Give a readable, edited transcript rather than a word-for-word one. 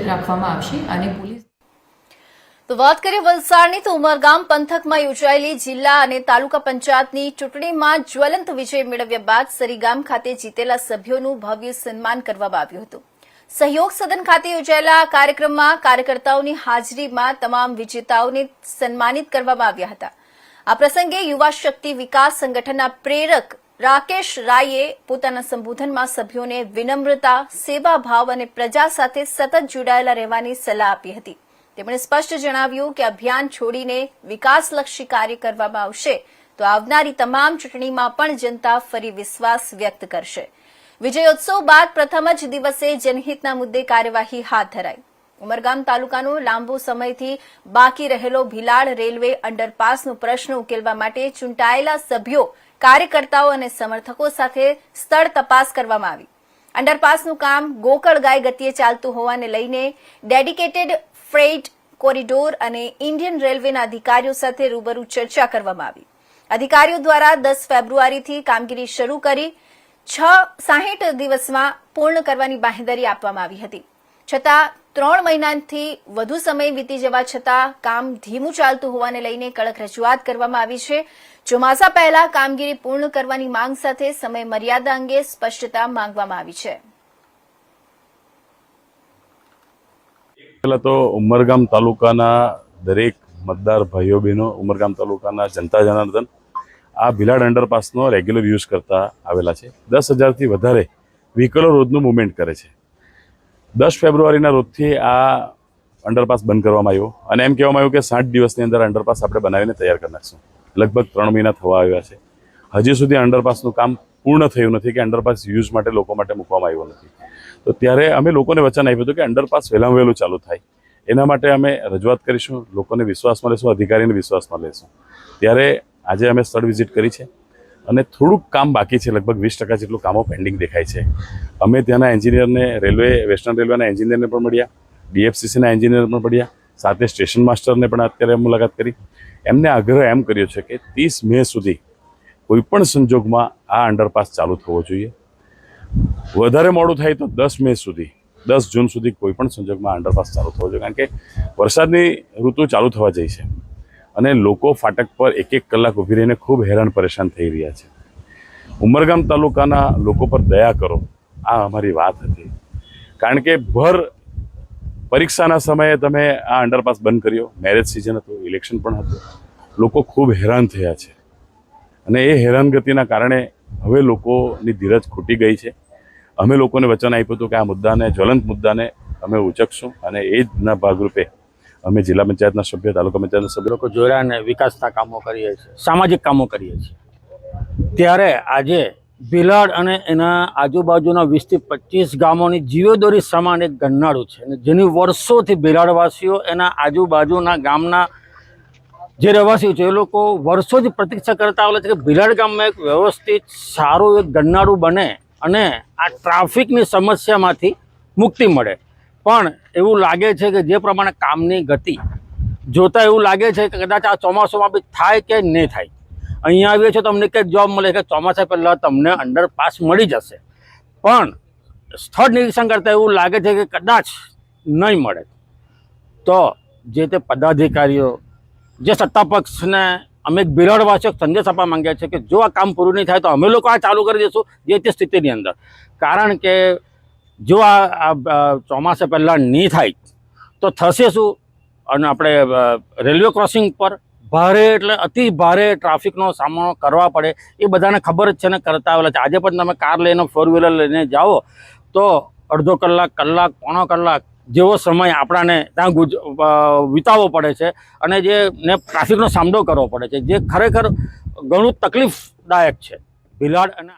રાખવામાં આવશે અને પોલીસ તો વાત કરીએ વલસાડની તો ઉમરગામ પંથકમાં યોજાયેલી જિલ્લા અને તાલુકા પંચાયતની ચૂંટણીમાં જ્વલંત વિજય મેળવ્યા બાદ સરીગામ ખાતે જીતેલા સભ્યોનું ભવ્ય સન્માન કરવામાં આવ્યું હતું। સહયોગ સદન ખાતે યોજાયેલા કાર્યક્રમમાં કાર્યકર્તાઓની હાજરીમાં તમામ વિજેતાઓને સન્માનિત કરવામાં આવ્યા હતા। આ પ્રસંગે યુવા શક્તિ વિકાસ સંગઠનના પ્રેરક રાકેશ રાયે પોતાના સંબોધનમાં સભ્યોને વિનમ્રતા, સેવાભાવ અને પ્રજા સાથે સતત જોડાયેલા રહેવાની સલાહ આપી હતી। તેમણે સ્પષ્ટ જણાવ્યું કે અભિયાન છોડીને વિકાસલક્ષી કાર્ય કરવામાં આવશે તો આવનારી તમામ ચૂંટણીમાં પણ જનતા ફરી વિશ્વાસ વ્યક્ત કરશે। વિજયોત્સવ બાદ પ્રથમ જ દિવસે જનહિતના મુદ્દે કાર્યવાહી હાથ ધરાઈ। ઉમરગામ તાલુકાનો લાંબો સમયથી બાકી રહેલો ભીલાડ રેલવે અંડરપાસનો પ્રશ્ન ઉકેલવા માટે ચૂંટાયેલા સભ્યો, કાર્યકર્તાઓ અને સમર્થકો સાથે સ્થળ તપાસ કરવામાં આવી। અંડરપાસનું કામ ગોકળગાય ગતિએ ચાલતું હોવાને લઈને ડેડિકેટેડ ફ્રેઇટ કોરિડોર અને ઇન્ડિયન રેલવેના અધિકારીઓ સાથે રૂબરૂ ચર્ચા કરવામાં આવી। અધિકારીઓ દ્વારા 10 ફેબ્રુઆરીથી કામગીરી શરૂ કરી 60 દિવસમાં પૂર્ણ કરવાની બાંહેધરી આપવામાં આવી હતી। છતાં 3 મહિનાથી વધુ સમય વીતી જવા છતાં કામ ધીમું ચાલતું હોવાને લઈને કડક રજૂઆત કરવામાં આવી છે। ચોમાસા પહેલા કામગીરી પૂર્ણ કરવાની માંગ સાથે સમય મર્યાદા અંગે સ્પષ્ટતા માંગવામાં આવી છે। પહેલા તો ઉમરગામ તાલુકાના દરેક મતદાર ભાઈઓ બહેનો, ઉમરગામ તાલુકાના જનતા જનાર્દન આ ભીલાડ અંડરપાસનો રેગ્યુલર યુઝ કરતા આવેલા છે। 10,000થી વધારે વ્હીકલો રોજનું મૂવમેન્ટ કરે છે। 10 ફેબ્રુઆરીના રોજથી આ અંડરપાસ બંધ કરવામાં આવ્યો અને એમ કહેવામાં આવ્યું કે 60 દિવસની અંદર અંડરપાસ આપણે બનાવીને તૈયાર કરી નાખશું। લગભગ 3 મહિના થવા આવ્યા છે, હજી સુધી અંડરપાસનું કામ પૂર્ણ થયું નથી કે અંડરપાસ યુઝ માટે લોકો માટે મૂકવામાં આવ્યો નથી। તો ત્યારે અમે લોકોને વચન આપ્યું હતું કે અંડરપાસ વહેલામાં વહેલું ચાલુ થાય એના માટે અમે રજૂઆત કરીશું, લોકોને વિશ્વાસમાં લેશું, અધિકારીને વિશ્વાસમાં લેશું। ત્યારે આજે અમે સ્થળ વિઝિટ કરી છે અને થોડુંક કામ બાકી છે, લગભગ 20% જેટલું કામો પેન્ડિંગ દેખાય છે। અમે ત્યાંના એન્જિનિયરને, વેસ્ટર્ન રેલવેના એન્જિનિયરને પણ મળ્યા, DFCCના એન્જિનિયર પણ મળ્યા, સાથે સ્ટેશન માસ્ટરને પણ અત્યારે મુલાકાત કરી। એમને આગ્રહ એમ કર્યો છે કે 30 મે સુધી કોઈપણ સંજોગમાં આ અંડરપાસ ચાલુ થવો જોઈએ। વધારે મોડું થાય તો 10 મે સુધી, 10 જૂન સુધી કોઈપણ સંજોગમાં અંડરપાસ ચાલુ થવો જોઈએ, કારણ કે વરસાદની ઋતુ ચાલુ થવા જઈ છે અને લોકો ફાટક પર 1-1 કલાક ઊભી રહીને ખૂબ હેરાન પરેશાન થઈ રહ્યા છે। ઉમરગામ તાલુકાના લોકો પર દયા કરો, આ અમારી વાત હતી। કારણ કે ભર પરીક્ષાના સમયે તમે આ અંડરપાસ બંધ કર્યો, મેરેજ સિઝન હતું, ઇલેક્શન પણ હતું, લોકો ખૂબ હેરાન થયા છે અને એ હેરાનગતિના કારણે હવે લોકોની ધીરજ ખૂટી ગઈ છે। અમે લોકોને વચન આપ્યું હતું કે આ મુદ્દાને, જ્વલંત મુદ્દાને અમે ઉચકશું અને એ જના ભાગરૂપે અમે જિલ્લા પંચાયતના સભ્ય, તાલુકા પંચાયતના સભ્ય લોકો જોડાને વિકાસના કામો કરીએ છીએ, સામાજિક કામો કરીએ છીએ। ત્યારે આજે ભીલાડ અને એના આજુબાજુના 20 થી 25 ગામોની જીવદોરી સમાન એક ગરનાળું છે અને જેની વર્ષોથી ભીલાડવાસીઓ, એના આજુબાજુના ગામના જે રહેવાસીઓ છે એ લોકો વર્ષોથી પ્રતીક્ષા કરતા આવેલા છે કે ભીલાડ ગામમાં એક વ્યવસ્થિત સારું એક ગરનાળું બને અને આ ટ્રાફિકની સમસ્યામાંથી મુક્તિ મળે। પણ એવું લાગે છે કે જે પ્રમાણે કામની ગતિ જોતાં એવું લાગે છે કે કદાચ આ ચોમાસામાં બી થાય કે નહીં થાય। અહીંયા આવીએ છો તો અમને કંઈક જોબ મળે કે ચોમાસા પહેલાં તમને અંડરપાસ મળી જશે, પણ સ્થળ નિરીક્ષણ કરતાં એવું લાગે છે કે કદાચ નહીં મળે। તો જે તે પદાધિકારીઓ, જે સત્તા પક્ષને અમે એક ભીલાડવાસીઓ સંદેશ આપવા માંગ્યા છે કે જો આ કામ પૂરું નહીં થાય તો અમે લોકો આ ચાલુ કરી દઈશું જે તે સ્થિતિની અંદર। કારણ કે જો આ ચોમાસા પહેલાં નહીં થાય તો થશે શું? અને આપણે રેલવે ક્રોસિંગ પર ભારે એટલે અતિ ભારે ટ્રાફિકનો સામનો કરવા પડે એ બધાને ખબર જ છે ને કરતા આવેલા છે। આજે પણ તમે કાર લઈને, 4 વ્હીલર લઈને જાઓ તો અડધો કલાક, પોણો કલાક જેવો સમય આપણાને ત્યાં વિતાવવો પડે છે અને જે ટ્રાફિકનો સામનો કરવો પડે છે, જે ખરેખર ઘણું તકલીફદાયક છે। ભીલાડ અને